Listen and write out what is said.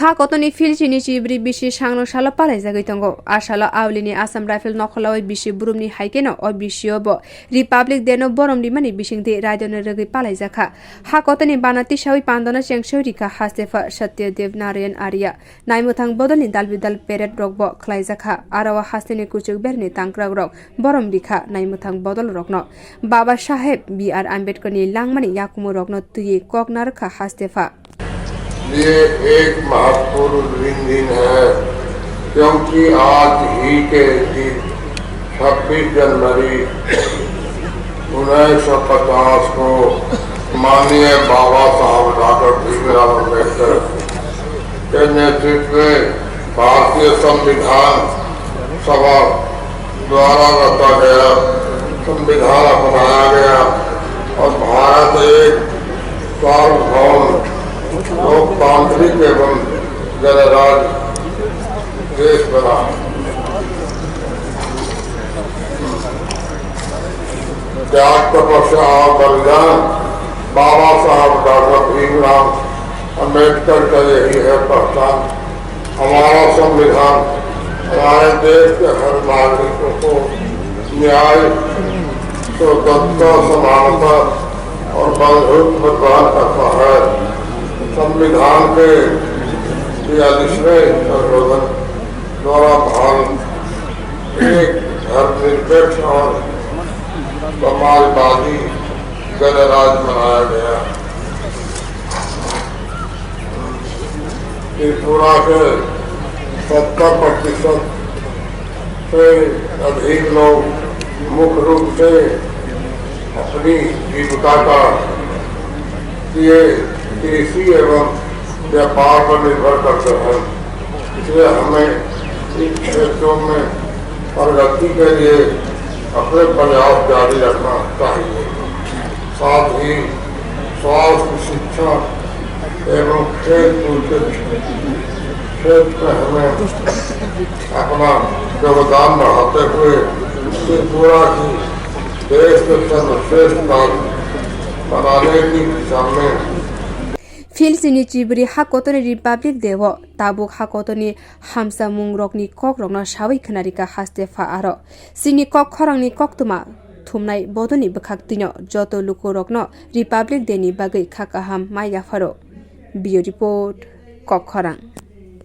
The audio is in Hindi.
hakotorni filchini chibri bisi sangrong salo palaijak tongo asalo awlini Assam rifle nokhlani bisi boromni haikeno o bisiobo Republic Day no borom rimani bisingtwi raidano regi palaijak hakotorni bana tisai pandano chengsai rikha haste Satyadev Narayan Arya naimuthang bodolni dalbidal parade rokbo khlaijak arawa hasteni kuchuk beremni tangkrak rok borom rikha naimuthang bodol rokno Baba Saheb B.R. Ambedkar ni langmani yakumu rokno tuyi koknarkha hastefa ये एक महत्वपूर्ण दिन है क्योंकि आज ही के दिन 26 जनवरी 1950 को माननीय बाबा साहब डॉक्टर भीमराव अम्बेडकर के नेतृत्व में भारतीय संविधान सभा द्वारा रचा गया संविधान अपनाया गया और भारत एक सार्वभौम लोकतांत्रिक एवं गणराज्य देश बना। त्याग तपस्या और बलिदान बाबा साहब डॉक्टर भीमराव अम्बेडकर का यही है पहचान। हमारा संविधान हमारे देश के हर नागरिकों को न्याय स्वतंत्रता समानता और बंधुत्व प्रदान करता है। संविधान के 43वें संशोधन द्वारा भारत एक धर्मनिरपेक्ष और समाजवादी गणराज्य बनाया गया। त्रिपुरा के 70% से अधिक लोग मुख्य रूप से अपनी जीविका का कृषि एवं व्यापार पर निर्भर करते हैं। इसलिए हमें इन क्षेत्रों में प्रगति के लिए अपने प्रयास जारी रखना चाहिए। साथ ही स्वास्थ्य शिक्षा एवं खेल कूद के क्षेत्र में हमें अपना योगदान बढ़ाते हुए त्रिपुरा की देश के सर्वश्रेष्ठ राज्य बनाने की दिशा में Filsini chibri hakotorni Republic Day wo tabuk hakotorni hamsa mungrokni kokrokno sawi khnarika hastefa aro sini kok khorangni koktuma thumnai bodoni bkhak tino joto lukurokno Republic Day ni bagai khakaham maiya faro. Bio report kok khorang